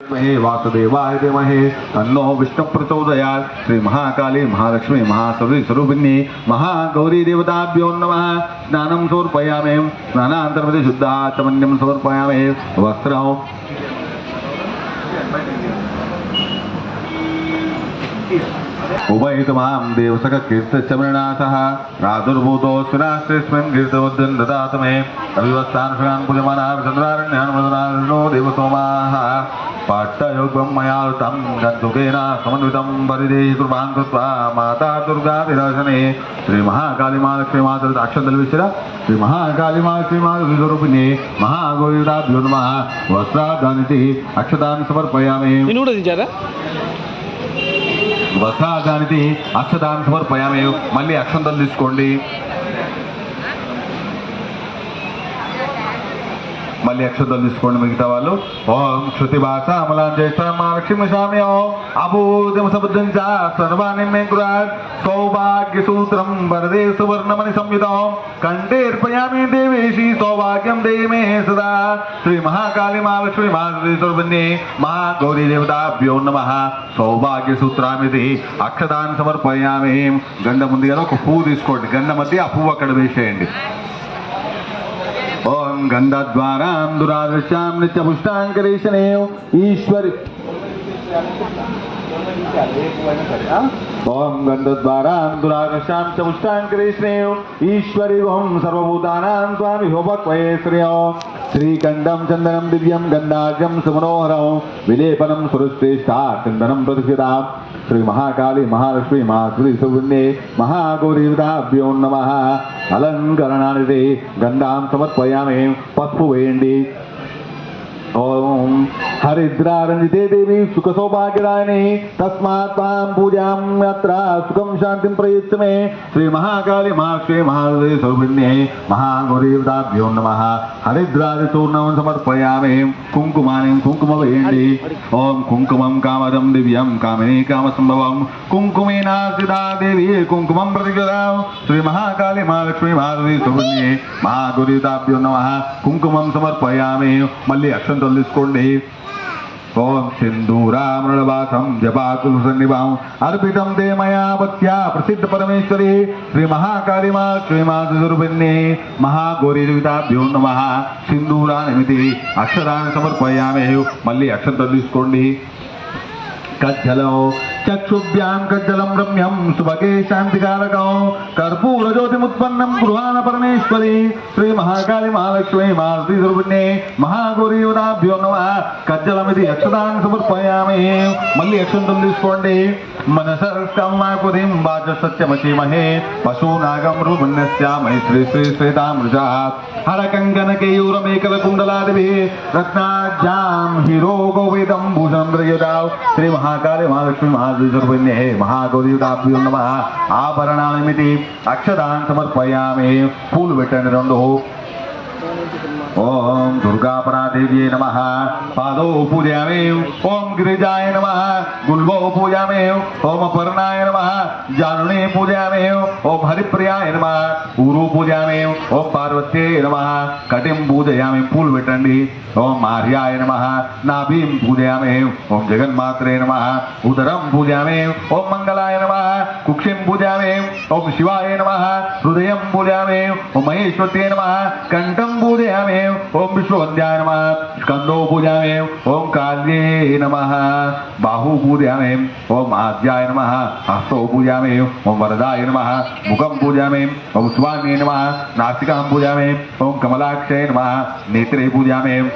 महे वासुदेवाय देमहे तन्नो विष्णु प्रचोदयात्। श्री महाकाली महालक्ष्मी महासरस्वती स्वरूपिणी महागौरी देवताभ्यो नमः। स्नानं समर्पयामि। स्नानान्तर्गते शुद्धाचमन्यं समर्पयामि। वस्त्रं उभयतमां देवसख कीर्तचमरणासः रादुर्भूतो सुरास्तेस्मिन् कीर्तवद्यं ददात मे। अभिवस्तान् पूजमानः चन्द्रारण्यान् मदनार्णो देवसोमाः पाठयोगं मया तं गन्धुकेन समन्वितं परिदेहि कृपां कृत्वा माता दुर्गा विराजने। श्री महाकाली महालक्ष्मी माता अक्षतलविश्र श्री महाकाली महालक्ष्मी माता स्वरूपिणी महागौरीदाभ्यो नमः। वस्त्रादानिति अक्षतान् समर्पयामि। వస్త్రాదానికి అక్షదాన్ని సమర్పయామి. మళ్ళీ అక్షంతలు తీసుకోండి. మిగతా వాళ్ళు ఓం శృతి భాష అమలాం చేస్తా మహాలక్ష్మి స్వామి అభూతం సబుద్ధం చ సర్వాణి మే కురాట్ సౌభాగ్య సూత్రం వరదే సువర్ణమణి సంయుతం కంఠేర్పయామి దేవేశి సౌభాగ్యం దేమే సదా. శ్రీ మహాకాళీ మహాలక్ష్మి మహాస్వరూపిణి మహాగౌరీ దేవతాభ్యో నమః. సౌభాగ్య సూత్రామిది అక్షదాన్ని సమర్పయామి. గండం ఉంది కదా, ఒక పువ్వు తీసుకోండి. గండ మధ్య ఆ పువ్వు అక్కడ వేసేయండి. ओम गंधद्वारां दुरादृश्यां नित्यपुष्टांकरेशने ईश्वरी ओम गंधद्वारां दुरादृश्यां च पुष्टांकरेशने ईश्वरी ओम सर्वभूतानां स्वामी होपक्वये श्रेयो. श्रीकंडं चंदनं दिव्यं गंधार्घ्यं सुमनोहरं विलेपनं सुरश्रेष्ठा चंदनं प्रतिष्ठिता. श्री महाकाली महालक्ष्मी महासुरी सुवर्णे महागौरीदाभ्यो नमः. अलंकरणानिधे गंधां समर्पयामि. पసుపు వేయండి. ओम हरिद्रारंजिते देवी सुख सौभाग्यदायिनी तस्मात् तां पूजां यत्र सुखं शांतिं प्रयच्छ मे. श्री महाकाली महालक्ष्मी महासुरी स्वरूपिण्यै महागौरीदाभ्यो नमः. हरिद्रादिचूर्णं समर्पयामि. कुंकुमानि कुंकुम वेయండి. ओम कुंकुमं कामदं दिव्यं कामिनी कामसंभवं कुंकुमेन सिदा देवी कुंकुमं प्रतिगदां. श्री महाकाली महालक्ष्मी महासुरी स्वरूपिण्यै महागौरीदाभ्यो नमः. कुंकुमं समर्पयामि. మళ్ళీ అక్షంతలు తీసుకోండి. ओम सिंधूरामृणवासं जपाकुलसन्निभां अर्पितं ते मया भक्त्या प्रसिद्ध परमेश्वरी श्री महाकाली महालक्ष्मी महास्वरूपिणी महागौरी देवताभ्यो नमः. सिंधूरानिमिति अक्षराన్ని సమర్పయామి. మళ్ళీ అక్షంతలు తీసుకోండి. कज्जलो चक्षुभ्यां कज्जलं रम्यं सुभगे शांतिकारकं कर्पूर ज्योतिमुत्पन्नं गृहाण परमेश्वरी श्री महाकाली महालक्ष्मी महासुरी स्वरूपिणी महागौरी देवताभ्यो नमः. कज्जलमिति अक्षतान् समर्पयामि. మళ్ళీ అక్షంతలు తీసుకోండి. मनसस्कम्माकुतिं वाचसत्यमचीमहे पशूनागं रुमन्यस्यामहि श्री श्री श्वेतामृजा हरकङ्कनकेयूरमेकलकुण्डलादिभिः रत्नाज्यां हिरो गोवेदं भूषणं प्रयुदां. श्री महाकाली महालक्ष्मी महासुरी स्वरूपिणी महागौरी देवताभ्यो नमः. ఆభరణానిమితి అక్షతాన్ సమర్పయామి. పూలు పెట్టండి రెండు. ओम दुर्गापरादेव्यै नमः. पादौ पूजयामि. ओम गिरिजाय नमः. गुल्बौ पूजयामि. ओम पर्णाय नमः. जानुने पूजयामि. ओम हरिप्रियाय नमः. ऊरु पूजयामि. ओम पार्वत्यै नमः. कटिं पूजयामि. पूल పెట్టండి. ओम आर्याय नमः. नाभिं पूजयामि. ओम जगन्मात्रे नमः. उदरं पूजयामि. ओम मंगलाय नमः. कुक्षिं पूजयामि. ओम शिवाय नमः. हृदयं पूजयामि. ओम महेश्वत्यै नमः. कंठं पूजयामि. ओम विश्ववन्द्याय नमः. स्कंदो पूजयामि. ओम काल्ये नमः. बाहु पूजयामि. ओम आद्याय नमः. हस्तौ पूजयामि. ओम वरदाय नमः. मुखं पूजयामि. ओम स्वान्ये नमः. नासिकां पूजयामि. ओम कमलाक्षये नमः. नेत्रे पूजयामि.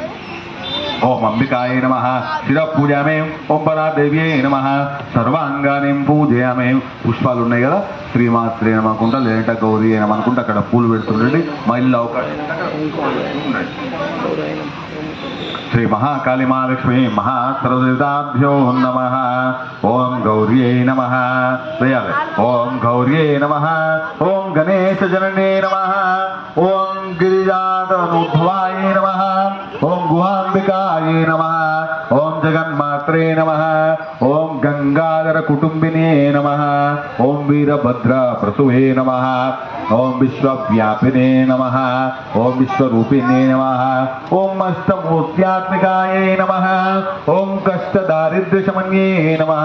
ओम अंबिकाय नमः. शिरः पूजयामि. ओम परादेव्यै नमः. सर्वांगानि पूजयामि. పుష్పాలు ఉన్నాయి కదా, శ్రీమాత్రే నమః అనుకుంటా, లేదంటే గౌరీ నమః అనుకుంటా అక్కడ పూలు పెడుతుండండి. మళ్ళీ అవకాశం. श्री महाकाली महालक्ष्मी महासरस्वतीभ्यो नमः. ओम गौर्यै नमः. ओम गौर्यै नमः. ओम गणेश जनने नमः. ओम गिरिजातनुद्भवाय नमः. ओम गुहाम्बिकाय नमः. ओम जगन्मात्रे नमः ओम गंगाधर कुटुंबिने नमः ओम वीरभद्र प्रसुवे नमः ओम विश्वव्यापिने नमः ओम विश्वरूपिणे नमः ओम अष्टमूर्त्यात्मिकाय नमः ओम कष्टदारिद्र्यशमन्ये नमः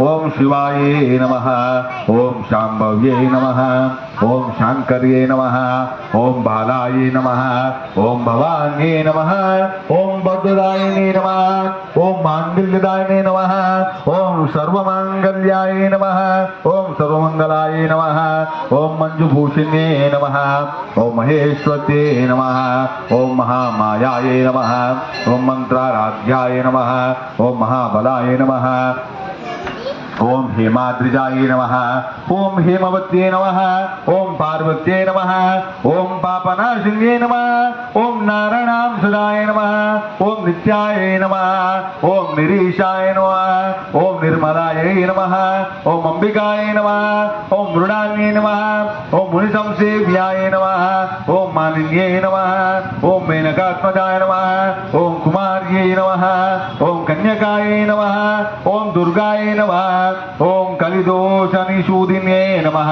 ओम शिवाय नमः ओम शाम्भव्ये नमः ओम शांकर्ये नमः ओम बालाय नमः ओम भवान्ये नमः ओम बद्धदायिने नमः ओम मांगल्यदायिने नमः ओम सर्वमांगल्याय नमः ओम सर्वमंगलाय नमः ओम मंजुभूषिणे नमः ओम महेश्वते नमः ओम महामायाय नमः ओम मंत्राराध्याय नमः ओम महाबलाय नमः ओम हेमाद्रिजाय नमः ओम हेमवत्ये नमः ओम पार्वत्ये नमः ओम पापनाशिन्ये नमः ओम नारायणांशदाय नमः ओम नित्याय नमः ओम निरीशाय नमः ओम निर्मलाय नमः ओम अंबिकाय नमः ओम मृणान्ये नमः ओम मुनिसंसेव्याय नमः ओम मानिन्ये नमः ओम मेनकात्मजाय नमः ओम कुमार्ये नमः ओम कन्यकाय नमः ओम दुर्गाय नमः ओम कलिदोषनिषूदिन्ये नमः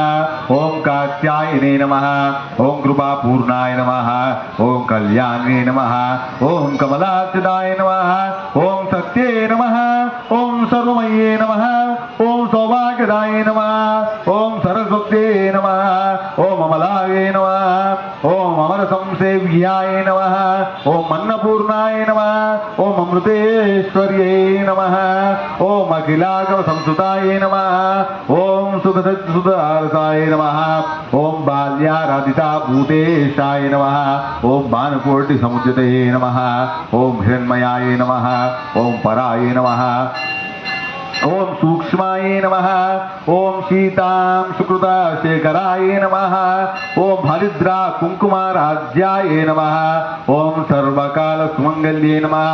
ओम कात्यायने नमः ओम कृपापूर्णाय नमः ओम कल्याण्ये नमः ओम कमलाक्षदाय नमः ओम सत्ये नमः ओम सर्वमये नमः ओम सौभाग्यदाय नमः ओम सरस्वत्ये नमः ओम अमलाय नमः ओम अमर संसेव्याय नमः ओम अन्नपूर्णाय नमः ओम अमृतेश्वर्ये नमः ओम अखिलागम संसुताय नमः ओम सुधारसाय नमः ओम बाल्याराधिता भूतेशाय नमः ओम बाणकोटि समुद्यते नमः ओम हिरण्मयाय नमः ओम पराय नमः ओम सूक्ष्माय नमः ओम शीतां सुकृता शेखराय नमः ओम हरिद्रा कुंकुमाराध्याय नमः ओम सर्वकाल सुमंगल्ये नमः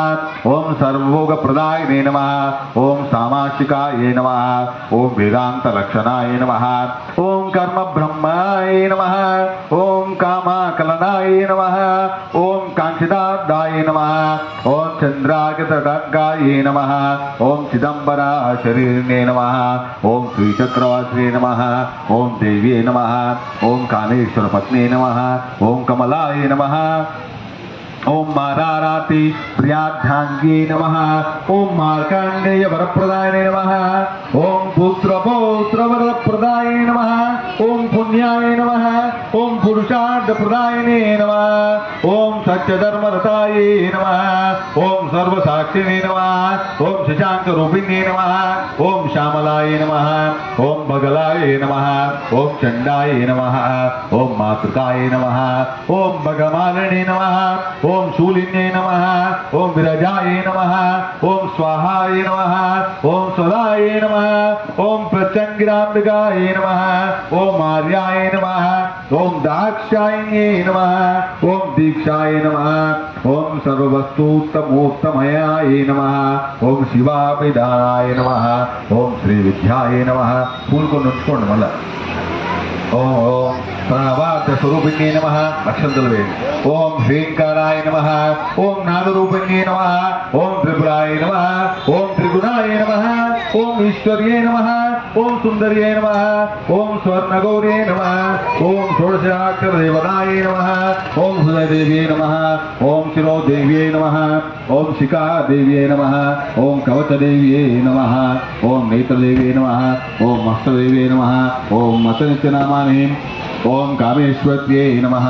ओम सर्वभोगप्रदायिने नमः ओम सामाशिकाय नमः ओम वेदांत लक्षणाय नमः ओम कर्म ब्रह्माय नमः ओम कामाकलनाय नमः ओम कांक्षितादाय नमः ओम चंद्रागतडंगाय नमः ओम चिदंबरा शरीरिणे नमः ओम श्रीचक्रवासिने नमः ओम देव्ये नमः ओम कामेश्वर पत्नी नमः ओम कमलाय नमः ओम माराराति प्रियाध्याङ्गे नमः ओम मार्काण्डेय वरप्रदायिने नमः ओम पुत्र पौत्र वरप्रदायिने नमः ओम पुण्याय नमः ओम पुरुषार्थ प्रदायिने नमः ओम सत्यधर्मरताय नमः ओम सर्वसाक्षिणे नमः ओम शशांक रूपिणे नमः ओम श्यामलाय नमः ओम भगलाय नमः ओम चंडाय नमः ओम मातृकाय नमः ओम भगमालिने नमः ओम शूलिन्ये नमः ओम विरजाय नमः ओम स्वाहाय नमः ओम स्वदाय नमः ओम प्रत्यंगिराम्बिकाय नमः ओम आर्याय नमः ओम दाक्षायण्ये नमः ओम दीक्षाय नमः ओम सर्ववस्तुत्तमोत्तमयाय नमः ओम शिवाभिधानाय नमः ओम श्री विद्याय नमः फूल को नुच्చుకోండి మళ్ళా ओम ओम प्रणवार्थ स्वरूपिण्ये नमः अक्षंतल वेद ओम ह्रींकाराय नमः ओम नादरूपिण्ये नमः ओम त्रिपुराय नमः ओम त्रिगुणाय नमः ओम ईश्वर्ये नमः ओम सुंदर्ये नमः ओम स्वर्णगौर्ये नमः ओम षोडशाक्षर देवताय नमः ओम सुदयदेव्ये नमः ओम शिरोदेव्ये नमः ओम शिखा देव्ये नमः ओम कवचदेव्ये नमः ओम नेत्रदेव्ये नमः ओम हस्तदेव्ये नमः ओम मतनित्यनामानि ओम कामेश्वर्ये नमः।